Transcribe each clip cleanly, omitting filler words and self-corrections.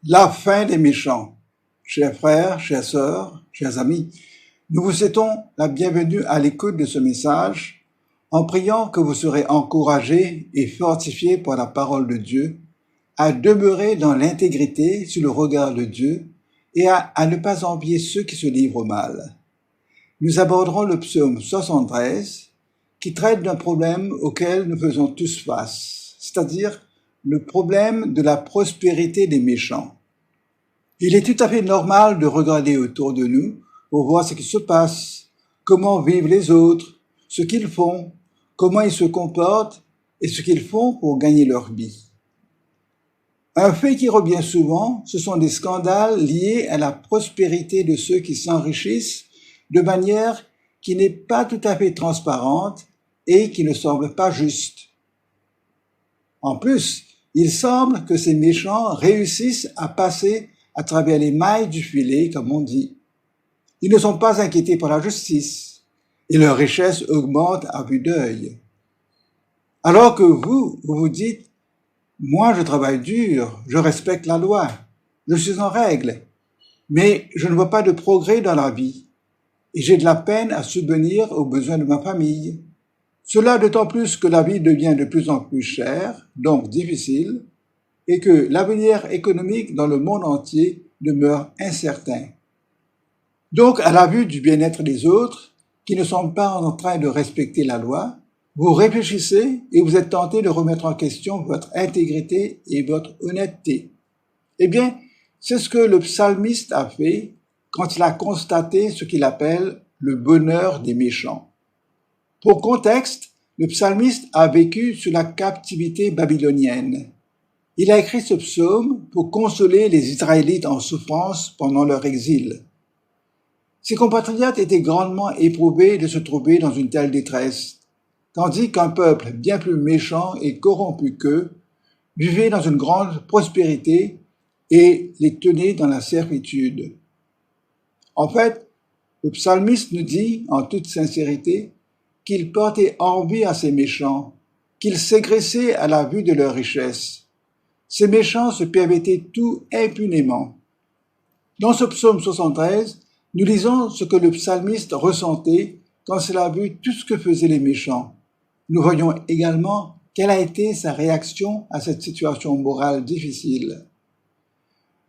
La fin des méchants. Chers frères, chères sœurs, chers amis, nous vous souhaitons la bienvenue à l'écoute de ce message en priant que vous serez encouragés et fortifiés par la parole de Dieu à demeurer dans l'intégrité sous le regard de Dieu et à ne pas envier ceux qui se livrent au mal. Nous aborderons le psaume 73 qui traite d'un problème auquel nous faisons tous face, c'est-à-dire le problème de la prospérité des méchants. Il est tout à fait normal de regarder autour de nous pour voir ce qui se passe, comment vivent les autres, ce qu'ils font, comment ils se comportent et ce qu'ils font pour gagner leur vie. Un fait qui revient souvent, ce sont des scandales liés à la prospérité de ceux qui s'enrichissent de manière qui n'est pas tout à fait transparente et qui ne semble pas juste. En plus, il semble que ces méchants réussissent à passer à travers les mailles du filet, comme on dit. Ils ne sont pas inquiétés par la justice et leur richesse augmente à vue d'œil. Alors que vous vous dites, moi je travaille dur, je respecte la loi, je suis en règle, mais je ne vois pas de progrès dans la vie et j'ai de la peine à subvenir aux besoins de ma famille. Cela d'autant plus que la vie devient de plus en plus chère, donc difficile, et que l'avenir économique dans le monde entier demeure incertain. Donc, à la vue du bien-être des autres, qui ne sont pas en train de respecter la loi, vous réfléchissez et vous êtes tenté de remettre en question votre intégrité et votre honnêteté. Eh bien, c'est ce que le psalmiste a fait quand il a constaté ce qu'il appelle le bonheur des méchants. Pour contexte, le psalmiste a vécu sous la captivité babylonienne. Il a écrit ce psaume pour consoler les Israélites en souffrance pendant leur exil. Ses compatriotes étaient grandement éprouvés de se trouver dans une telle détresse, tandis qu'un peuple bien plus méchant et corrompu qu'eux vivait dans une grande prospérité et les tenait dans la servitude. En fait, le psalmiste nous dit, en toute sincérité, qu'il portait envie à ces méchants, qu'il s'aigressait à la vue de leur richesse. Ces méchants se permettaient tout impunément. Dans ce psaume 73, nous lisons ce que le psalmiste ressentait quand il a vu tout ce que faisaient les méchants. Nous voyons également quelle a été sa réaction à cette situation morale difficile.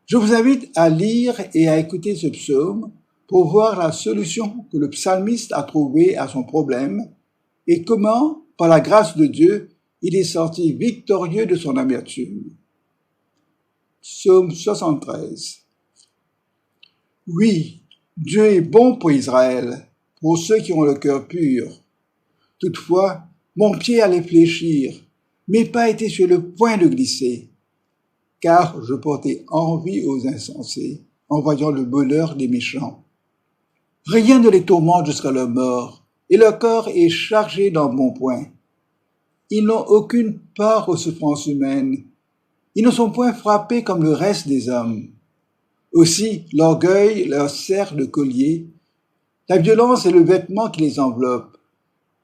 Je vous invite à lire et à écouter ce psaume pour voir la solution que le psalmiste a trouvée à son problème et comment, par la grâce de Dieu, il est sorti victorieux de son amertume. Psaume 73. Oui, Dieu est bon pour Israël, pour ceux qui ont le cœur pur. Toutefois, mon pied allait fléchir, mes pas étaient sur le point de glisser, car je portais envie aux insensés en voyant le bonheur des méchants. Rien ne les tourmente jusqu'à leur mort, et leur corps est chargé d'embonpoint. Ils n'ont aucune part aux souffrances humaines. Ils ne sont point frappés comme le reste des hommes. Aussi, l'orgueil leur sert de collier. La violence est le vêtement qui les enveloppe.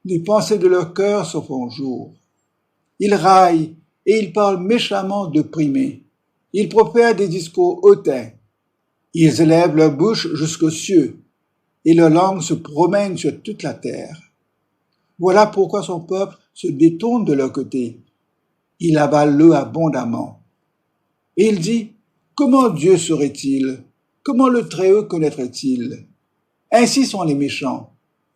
Les pensées de leur cœur se font jour. Ils raillent et ils parlent méchamment d'opprimés. Ils profèrent des discours hautains. Ils élèvent leur bouche jusqu'aux cieux et leur langue se promène sur toute la terre. Voilà pourquoi son peuple se détourne de leur côté. Il avale l'eau abondamment. Et il dit, comment Dieu serait-il? Comment le Très-Haut connaîtrait-il? Ainsi sont les méchants.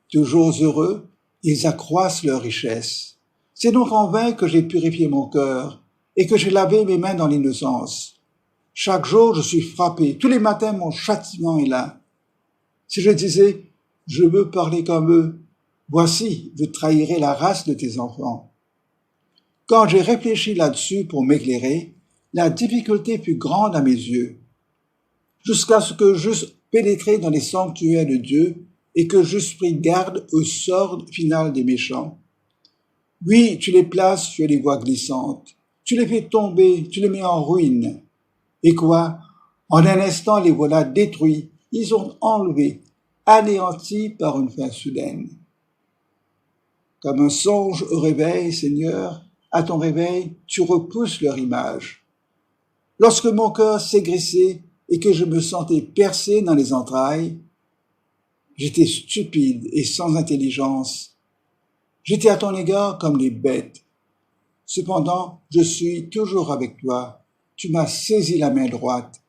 Toujours heureux, ils accroissent leur richesse. C'est donc en vain que j'ai purifié mon cœur et que j'ai lavé mes mains dans l'innocence. Chaque jour, je suis frappé. Tous les matins, mon châtiment est là. Si je disais, je veux parler comme eux, voici, je trahirais la race de tes enfants. Quand j'ai réfléchi là-dessus pour m'éclairer, la difficulté fut grande à mes yeux, jusqu'à ce que j'eusse pénétré dans les sanctuaires de Dieu et que j'eusse pris garde au sort final des méchants. Oui, tu les places sur les voies glissantes, tu les fais tomber, tu les mets en ruine. Et quoi? En un instant, les voilà détruits, ils sont enlevés, anéantis par une fin soudaine. Comme un songe au réveil, Seigneur, à ton réveil, tu repousses leur image. Lorsque mon cœur s'aigrissait et que je me sentais percé dans les entrailles, j'étais stupide et sans intelligence. J'étais à ton égard comme les bêtes. Cependant, je suis toujours avec toi. Tu m'as saisi la main droite.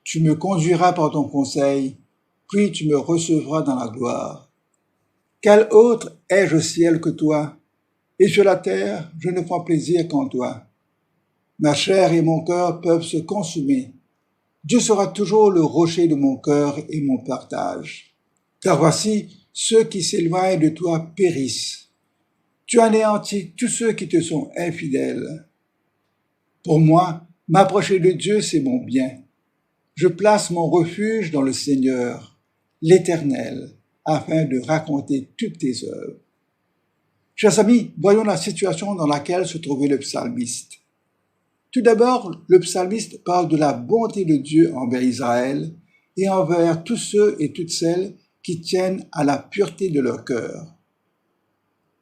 Tu me conduiras par ton conseil, puis tu me recevras dans la gloire. Quel autre ai-je au ciel que toi? Et sur la terre, je ne prends plaisir qu'en toi. Ma chair et mon cœur peuvent se consumer. Dieu sera toujours le rocher de mon cœur et mon partage. Car voici, ceux qui s'éloignent de toi périssent. Tu anéantis tous ceux qui te sont infidèles. Pour moi, m'approcher de Dieu, c'est mon bien. Je place mon refuge dans le Seigneur, l'Éternel, afin de raconter toutes tes œuvres. Chers amis, voyons la situation dans laquelle se trouvait le psalmiste. Tout d'abord, le psalmiste parle de la bonté de Dieu envers Israël et envers tous ceux et toutes celles qui tiennent à la pureté de leur cœur.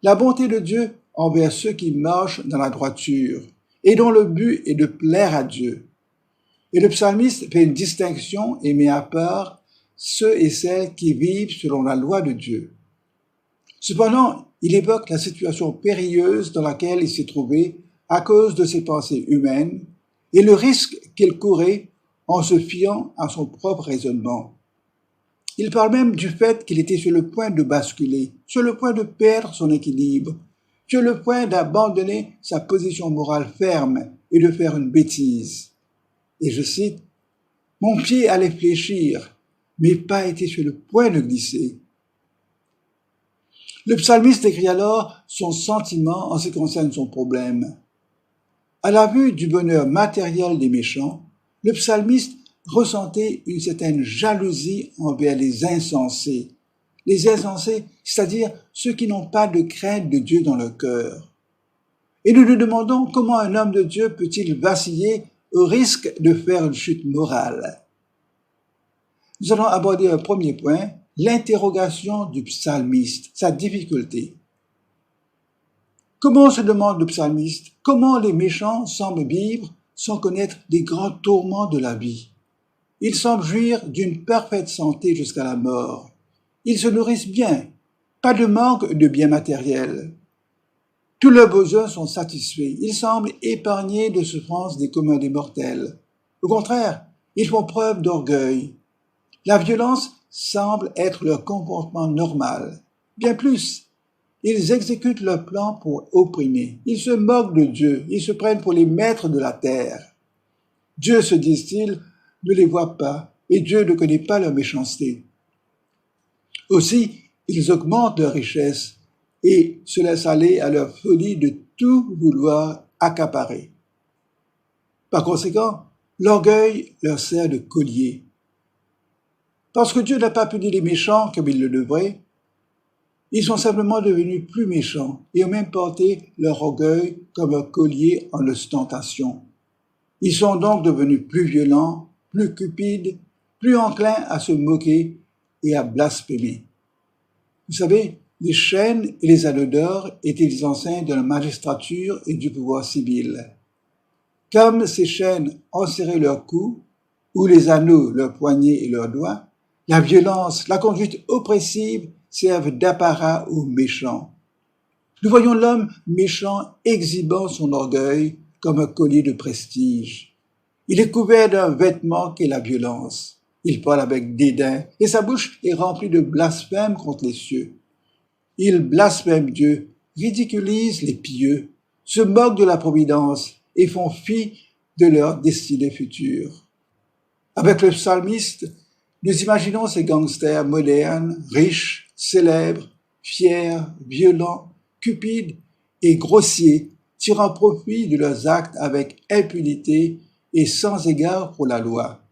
La bonté de Dieu envers ceux qui marchent dans la droiture et dont le but est de plaire à Dieu. Et le psalmiste fait une distinction et met à part ceux et celles qui vivent selon la loi de Dieu. Cependant, il évoque la situation périlleuse dans laquelle il s'est trouvé à cause de ses pensées humaines et le risque qu'il courait en se fiant à son propre raisonnement. Il parle même du fait qu'il était sur le point de basculer, sur le point de perdre son équilibre, sur le point d'abandonner sa position morale ferme et de faire une bêtise. Et je cite, « Mon pied allait fléchir, mes pas étaient sur le point de glisser. » Le psalmiste décrit alors son sentiment en ce qui concerne son problème. À la vue du bonheur matériel des méchants, le psalmiste ressentait une certaine jalousie envers les insensés. Les insensés, c'est-à-dire ceux qui n'ont pas de crainte de Dieu dans leur cœur. Et nous nous demandons comment un homme de Dieu peut-il vaciller au risque de faire une chute morale. Nous allons aborder un premier point, l'interrogation du psalmiste, sa difficulté. Comment se demande le psalmiste, comment les méchants semblent vivre sans connaître les grands tourments de la vie? Ils semblent jouir d'une parfaite santé jusqu'à la mort. Ils se nourrissent bien, pas de manque de biens matériels. Tous leurs besoins sont satisfaits. Ils semblent épargnés de souffrances des communs des mortels. Au contraire, ils font preuve d'orgueil. La violence semble être leur comportement normal. Bien plus, ils exécutent leurs plans pour opprimer. Ils se moquent de Dieu. Ils se prennent pour les maîtres de la terre. Dieu, se disent-ils, ne les voit pas et Dieu ne connaît pas leur méchanceté. Aussi, ils augmentent leur richesse et se laissent aller à leur folie de tout vouloir accaparer. Par conséquent, l'orgueil leur sert de collier. Parce que Dieu n'a pas puni les méchants comme il le devrait, ils sont simplement devenus plus méchants et ont même porté leur orgueil comme un collier en ostentation. Ils sont donc devenus plus violents, plus cupides, plus enclins à se moquer et à blasphémer. Vous savez, les chaînes et les anneaux d'or étaient les enseignes de la magistrature et du pouvoir civil. Comme ces chaînes enserraient leurs cous, ou les anneaux leurs poignets et leurs doigts, la violence, la conduite oppressive servent d'apparat aux méchants. Nous voyons l'homme méchant exhibant son orgueil comme un collier de prestige. Il est couvert d'un vêtement qu'est la violence. Il parle avec dédain et sa bouche est remplie de blasphèmes contre les cieux. Il blasphème Dieu, ridiculise les pieux, se moque de la providence et font fi de leur destinée future. Avec le psalmiste, nous imaginons ces gangsters modernes, riches, célèbres, fiers, violents, cupides et grossiers, tirant profit de leurs actes avec impunité et sans égard pour la loi.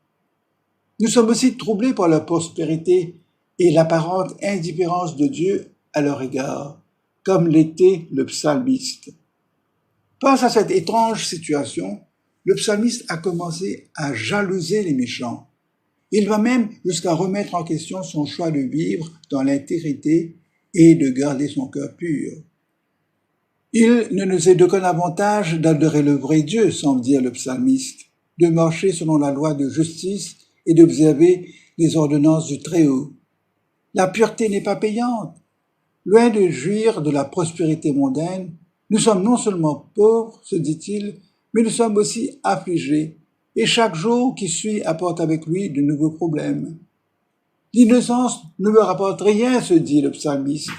Nous sommes aussi troublés par leur prospérité et l'apparente indifférence de Dieu à leur égard, comme l'était le psalmiste. Face à cette étrange situation, le psalmiste a commencé à jalouser les méchants. Il va même jusqu'à remettre en question son choix de vivre dans l'intégrité et de garder son cœur pur. Il ne nous est d'aucun avantage d'adorer le vrai Dieu, semble dire le psalmiste. de marcher selon la loi de justice et d'observer les ordonnances du Très-Haut. La pureté n'est pas payante. Loin de jouir de la prospérité mondaine, nous sommes non seulement pauvres, se dit-il, mais nous sommes aussi affligés, et chaque jour qui suit apporte avec lui de nouveaux problèmes. L'innocence ne me rapporte rien, se dit le psalmiste,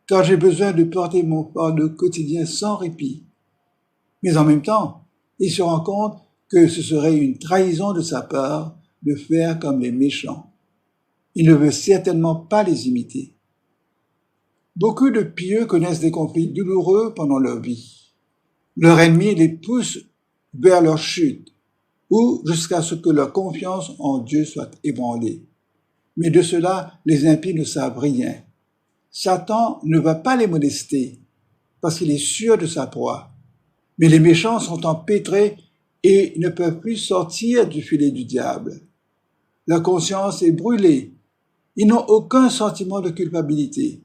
car j'ai besoin de porter mon fardeau quotidien sans répit. Mais en même temps, il se rend compte que ce serait une trahison de sa part de faire comme les méchants. Il ne veut certainement pas les imiter. Beaucoup de pieux connaissent des conflits douloureux pendant leur vie. Leur ennemi les pousse vers leur chute, ou jusqu'à ce que leur confiance en Dieu soit ébranlée. Mais de cela, les impies ne savent rien. Satan ne va pas les molester, parce qu'il est sûr de sa proie. Mais les méchants sont empêtrés et ne peuvent plus sortir du filet du diable. Leur conscience est brûlée. Ils n'ont aucun sentiment de culpabilité.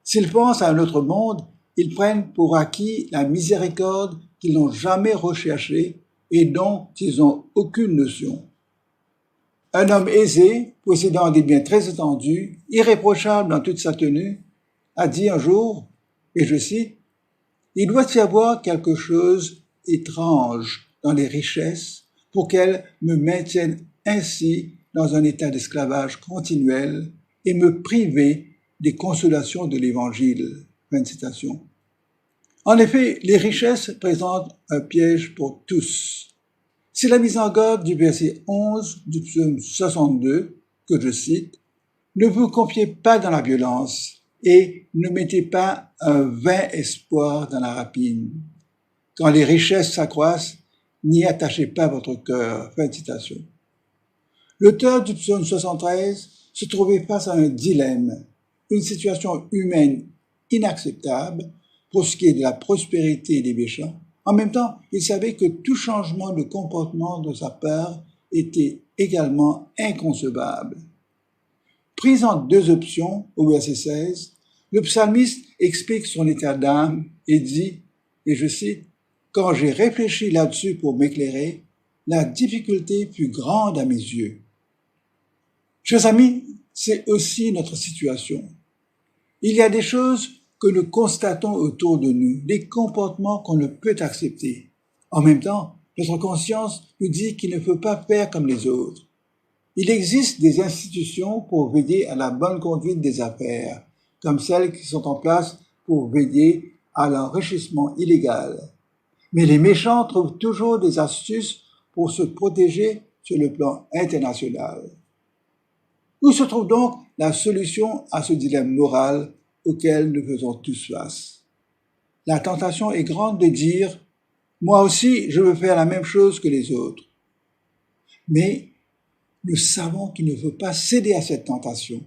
S'ils pensent à un autre monde, ils prennent pour acquis la miséricorde qu'ils n'ont jamais recherchée et dont ils n'ont aucune notion. Un homme aisé, possédant des biens très étendus, irréprochable dans toute sa tenue, a dit un jour, et je cite, « Il doit y avoir quelque chose étrange dans les richesses pour qu'elles me maintiennent ainsi dans un état d'esclavage continuel et me priver des consolations de l'Évangile. » Fin de citation. En effet, les richesses présentent un piège pour tous. C'est la mise en garde du verset 11 du psaume 62, que je cite, « Ne vous confiez pas dans la violence et ne mettez pas un vain espoir dans la rapine. Quand les richesses s'accroissent, n'y attachez pas votre cœur. » Fin de citation. L'auteur du psaume 73 se trouvait face à un dilemme, une situation humaine inacceptable pour ce qui est de la prospérité des méchants. En même temps, il savait que tout changement de comportement de sa part était également inconcevable. Pris en deux options, au verset 16, le psalmiste explique son état d'âme et dit, et je cite, « Quand j'ai réfléchi là-dessus pour m'éclairer, la difficulté fut grande à mes yeux. » Chers amis, c'est aussi notre situation. Il y a des choses que nous constatons autour de nous, des comportements qu'on ne peut accepter. En même temps, notre conscience nous dit qu'il ne faut pas faire comme les autres. Il existe des institutions pour veiller à la bonne conduite des affaires, comme celles qui sont en place pour veiller à l'enrichissement illégal. Mais les méchants trouvent toujours des astuces pour se protéger sur le plan international. Où se trouve donc la solution à ce dilemme moral auquel nous faisons tous face? La tentation est grande de dire « Moi aussi, je veux faire la même chose que les autres. » Mais nous savons qu'il ne faut pas céder à cette tentation,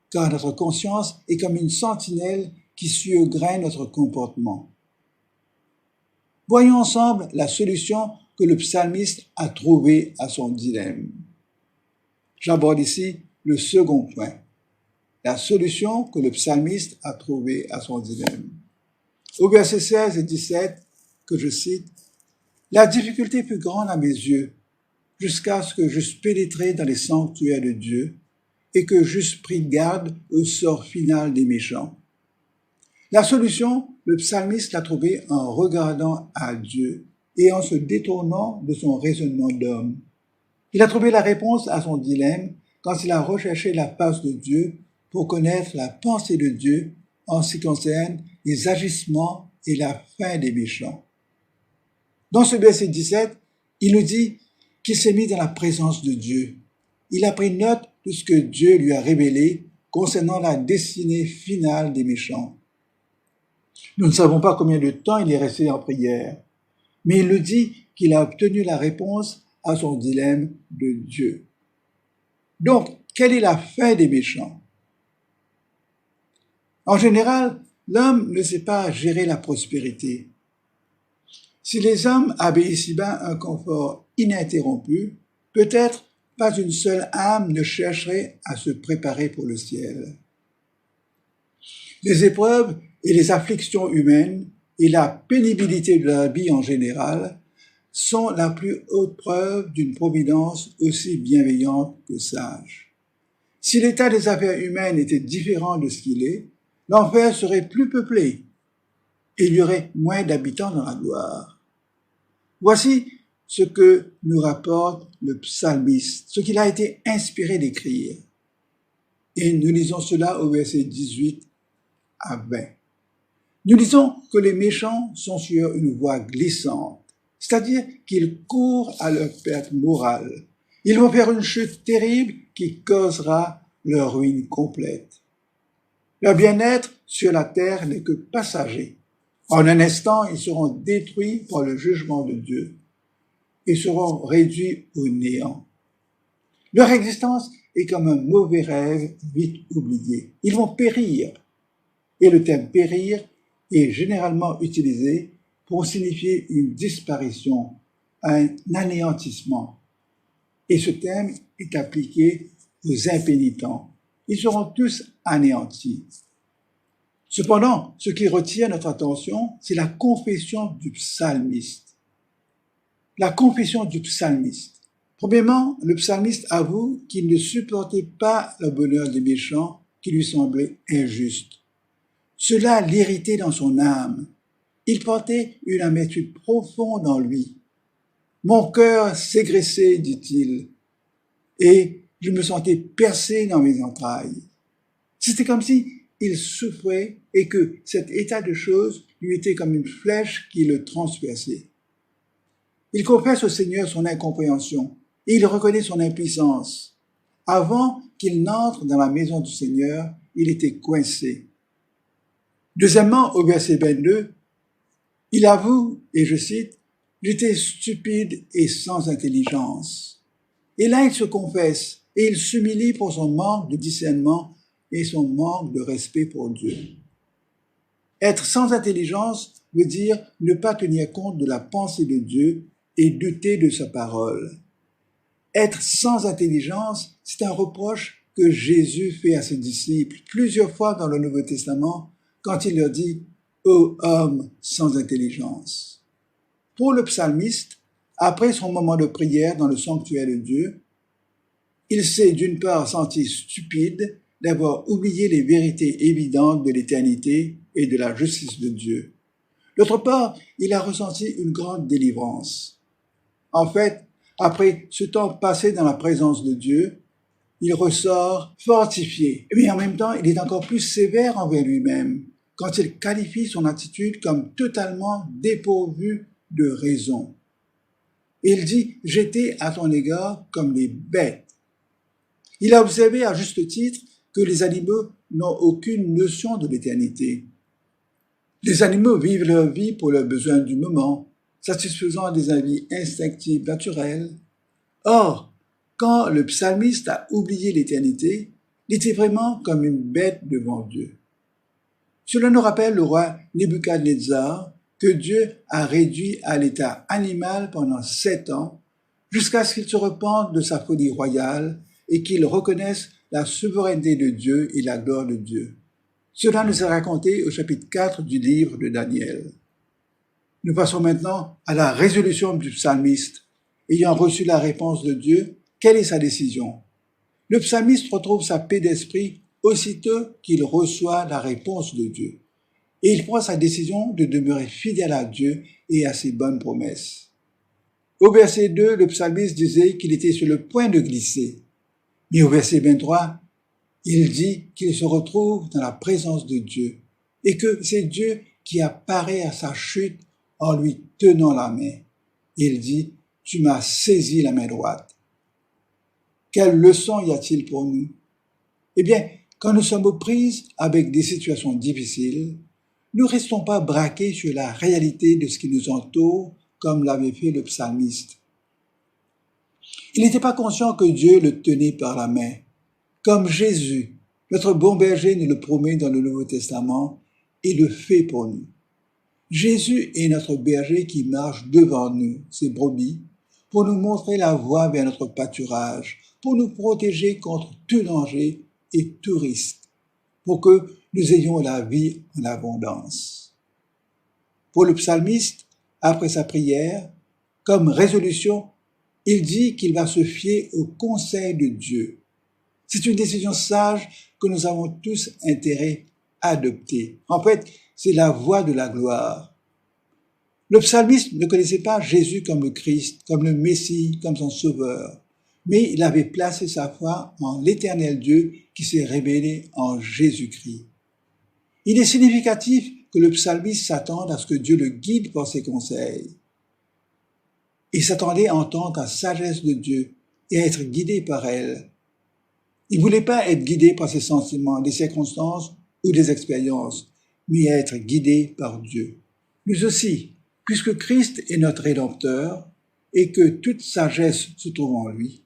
car notre conscience est comme une sentinelle qui suit au grain notre comportement. Voyons ensemble la solution que le psalmiste a trouvée à son dilemme. J'aborde ici le second point, la solution que le psalmiste a trouvée à son dilemme. Au verset 16 et 17, que je cite, « La difficulté fut grande à mes yeux, jusqu'à ce que j'eusse pénétré dans les sanctuaires de Dieu et que j'eusse pris garde au sort final des méchants. » La solution, le psalmiste l'a trouvée en regardant à Dieu et en se détournant de son raisonnement d'homme. Il a trouvé la réponse à son dilemme quand il a recherché la face de Dieu pour connaître la pensée de Dieu en ce qui concerne les agissements et la fin des méchants. Dans ce verset 17, il nous dit qu'il s'est mis dans la présence de Dieu. Il a pris note de ce que Dieu lui a révélé concernant la destinée finale des méchants. Nous ne savons pas combien de temps il est resté en prière, mais il nous dit qu'il a obtenu la réponse à son dilemme de Dieu. Donc, quelle est la fin des méchants? En général, l'homme ne sait pas gérer la prospérité. Si les hommes avaient ici-bas un confort ininterrompu, peut-être pas une seule âme ne chercherait à se préparer pour le ciel. Les épreuves et les afflictions humaines et la pénibilité de la vie en général sont la plus haute preuve d'une providence aussi bienveillante que sage. Si l'état des affaires humaines était différent de ce qu'il est, l'enfer serait plus peuplé et il y aurait moins d'habitants dans la gloire. Voici ce que nous rapporte le psalmiste, ce qu'il a été inspiré d'écrire. Et nous lisons cela au verset 18 à 20. Nous disons que les méchants sont sur une voie glissante, c'est-à-dire qu'ils courent à leur perte morale. Ils vont faire une chute terrible qui causera leur ruine complète. Leur bien-être sur la terre n'est que passager. En un instant, ils seront détruits par le jugement de Dieu et seront réduits au néant. Leur existence est comme un mauvais rêve vite oublié. Ils vont périr. Et le terme périr est généralement utilisé pour signifier une disparition, un anéantissement. Et ce terme est appliqué aux impénitents. Ils seront tous anéantis. Cependant, ce qui retient notre attention, c'est la confession du psalmiste. La confession du psalmiste. Premièrement, le psalmiste avoue qu'il ne supportait pas le bonheur des méchants qui lui semblait injuste. Cela l'irritait dans son âme. Il portait une amertume profonde en lui. Mon cœur s'aigrissait, dit-il, et je me sentais percé dans mes entrailles. C'était comme si il souffrait et que cet état de choses lui était comme une flèche qui le transperçait. Il confesse au Seigneur son incompréhension et il reconnaît son impuissance. Avant qu'il n'entre dans la maison du Seigneur, il était coincé. Deuxièmement, au verset 22, il avoue, et je cite, « J'étais stupide et sans intelligence. » Et là, il se confesse et il s'humilie pour son manque de discernement et son manque de respect pour Dieu. Être sans intelligence veut dire ne pas tenir compte de la pensée de Dieu et douter de sa parole. Être sans intelligence, c'est un reproche que Jésus fait à ses disciples plusieurs fois dans le Nouveau Testament quand il leur dit « Ô homme sans intelligence ». Pour le psalmiste, après son moment de prière dans le sanctuaire de Dieu, il s'est d'une part senti stupide d'avoir oublié les vérités évidentes de l'éternité et de la justice de Dieu. D'autre part, il a ressenti une grande délivrance. En fait, après ce temps passé dans la présence de Dieu, il ressort fortifié. Mais en même temps, il est encore plus sévère envers lui-même quand il qualifie son attitude comme totalement dépourvue de raison. Il dit « J'étais à ton égard comme les bêtes ». Il a observé à juste titre que les animaux n'ont aucune notion de l'éternité. Les animaux vivent leur vie pour leurs besoins du moment, satisfaisant des envies instinctives naturelles. Or, quand le psalmiste a oublié l'éternité, il était vraiment comme une bête devant Dieu. Cela nous rappelle le roi Nebuchadnezzar que Dieu a réduit à l'état animal pendant 7 ans, jusqu'à ce qu'il se repente de sa folie royale et qu'il reconnaisse la souveraineté de Dieu et la gloire de Dieu. Cela nous est raconté au chapitre 4 du livre de Daniel. Nous passons maintenant à la résolution du psalmiste. Ayant reçu la réponse de Dieu, quelle est sa décision? Le psalmiste retrouve sa paix d'esprit aussitôt qu'il reçoit la réponse de Dieu. Et il prend sa décision de demeurer fidèle à Dieu et à ses bonnes promesses. Au verset 2, le psalmiste disait qu'il était sur le point de glisser. Mais au verset 23, il dit qu'il se retrouve dans la présence de Dieu et que c'est Dieu qui apparaît à sa chute en lui tenant la main. Il dit « Tu m'as saisi la main droite ». Quelle leçon y a-t-il pour nous? Eh bien, quand nous sommes aux prises avec des situations difficiles, ne restons pas braqués sur la réalité de ce qui nous entoure comme l'avait fait le psalmiste. Il n'était pas conscient que Dieu le tenait par la main. Comme Jésus, notre bon berger nous le promet dans le Nouveau Testament et le fait pour nous. Jésus est notre berger qui marche devant nous, ses brebis, pour nous montrer la voie vers notre pâturage, pour nous protéger contre tout danger et tout risque, pour que nous ayons la vie en abondance. Pour le psalmiste, après sa prière, Comme résolution, il dit qu'il va se fier au conseil de Dieu. C'est une décision sage que nous avons tous intérêt à adopter. En fait, c'est la voie de la gloire. Le psalmiste ne connaissait pas Jésus comme le Christ, comme le Messie, comme son sauveur, mais il avait placé sa foi en l'éternel Dieu qui s'est révélé en Jésus-Christ. Il est significatif que le psalmiste s'attende à ce que Dieu le guide par ses conseils. Il s'attendait à entendre la sagesse de Dieu et à être guidé par elle. Il ne voulait pas être guidé par ses sentiments, des circonstances ou des expériences, mais à être guidé par Dieu. Nous aussi, puisque Christ est notre Rédempteur et que toute sagesse se trouve en lui,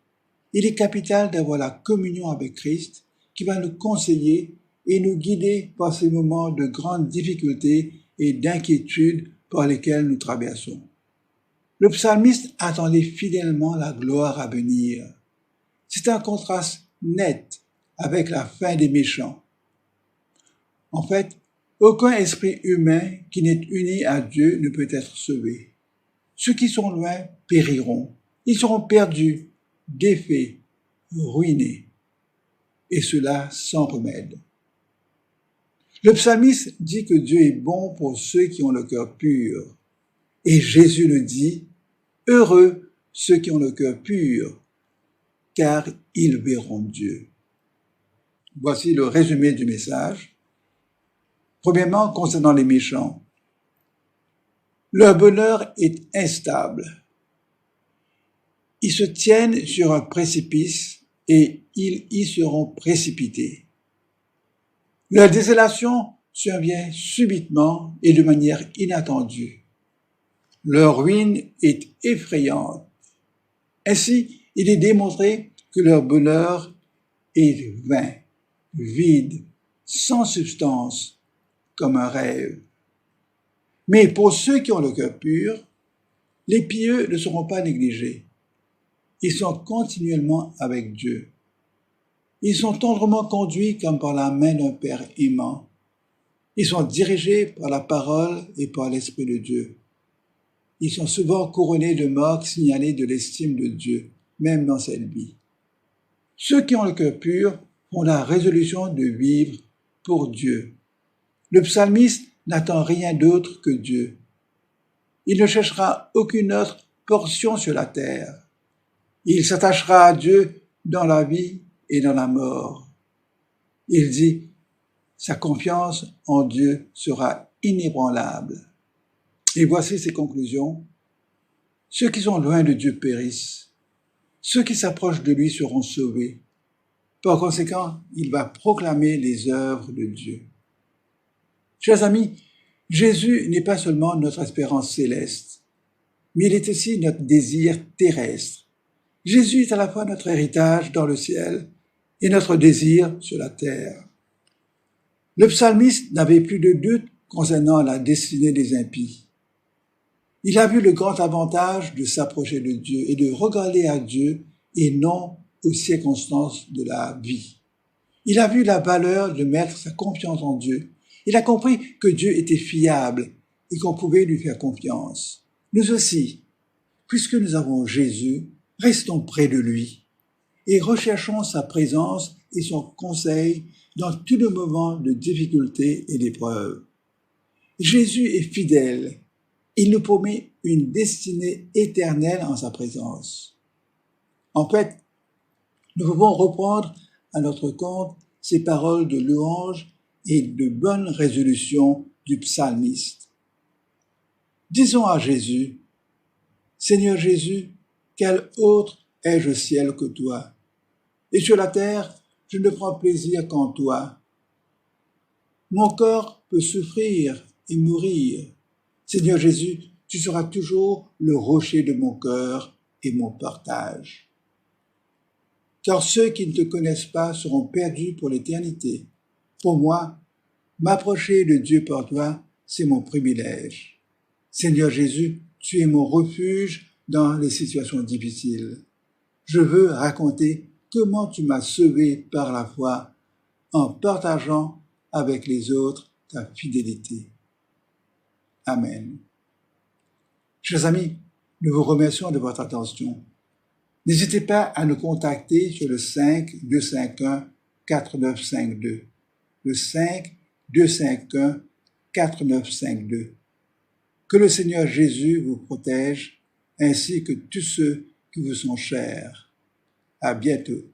il est capital d'avoir la communion avec Christ qui va nous conseiller et nous guider par ces moments de grande difficulté et d'inquiétude par lesquels nous traversons. Le psalmiste attendait fidèlement la gloire à venir. C'est un contraste net avec la fin des méchants. En fait, aucun esprit humain qui n'est uni à Dieu ne peut être sauvé. Ceux qui sont loin périront. Ils seront perdus, défaits, ruinés. Et cela sans remède. Le psalmiste dit que Dieu est bon pour ceux qui ont le cœur pur. Et Jésus le dit, « Heureux ceux qui ont le cœur pur, car ils verront Dieu. » Voici le résumé du message. Premièrement, concernant les méchants, leur bonheur est instable. Ils se tiennent sur un précipice et ils y seront précipités. Leur désolation survient subitement et de manière inattendue. Leur ruine est effrayante. Ainsi, il est démontré que leur bonheur est vain, vide, sans substance, comme un rêve. Mais pour ceux qui ont le cœur pur, les pieux ne seront pas négligés. Ils sont continuellement avec Dieu. Ils sont tendrement conduits comme par la main d'un Père aimant. Ils sont dirigés par la parole et par l'Esprit de Dieu. Ils sont souvent couronnés de marques signalées de l'estime de Dieu, même dans cette vie. Ceux qui ont le cœur pur ont la résolution de vivre pour Dieu. Le psalmiste n'attend rien d'autre que Dieu. Il ne cherchera aucune autre portion sur la terre. Il s'attachera à Dieu dans la vie et dans la mort. Il dit, sa confiance en Dieu sera inébranlable. Et voici ses conclusions. Ceux qui sont loin de Dieu périssent. Ceux qui s'approchent de lui seront sauvés. Par conséquent, il va proclamer les œuvres de Dieu. Chers amis, Jésus n'est pas seulement notre espérance céleste, mais il est aussi notre désir terrestre. Jésus est à la fois notre héritage dans le ciel et notre désir sur la terre. Le psalmiste n'avait plus de doute concernant la destinée des impies. Il a vu le grand avantage de s'approcher de Dieu et de regarder à Dieu et non aux circonstances de la vie. Il a vu la valeur de mettre sa confiance en Dieu. Il a compris que Dieu était fiable et qu'on pouvait lui faire confiance. Nous aussi, puisque nous avons Jésus, restons près de lui et recherchons sa présence et son conseil dans tous les moments de difficulté et d'épreuve. Jésus est fidèle. Il nous promet une destinée éternelle en sa présence. En fait, nous pouvons reprendre à notre compte ces paroles de louange et de bonne résolution du psalmiste. Disons à Jésus, Seigneur Jésus, quel autre ai-je au ciel que toi? Et sur la terre, je ne prends plaisir qu'en toi. Mon corps peut souffrir et mourir. Seigneur Jésus, tu seras toujours le rocher de mon cœur et mon partage. Car ceux qui ne te connaissent pas seront perdus pour l'éternité. Pour moi, m'approcher de Dieu par toi, c'est mon privilège. Seigneur Jésus, tu es mon refuge dans les situations difficiles. Je veux raconter comment tu m'as sauvé par la foi en partageant avec les autres ta fidélité. Amen. Chers amis, Nous vous remercions de votre attention. N'hésitez pas à nous contacter sur le 5-251-4952. Le 5-251-4952. Que le Seigneur Jésus vous protège, ainsi que tous ceux qui vous sont chers. À bientôt.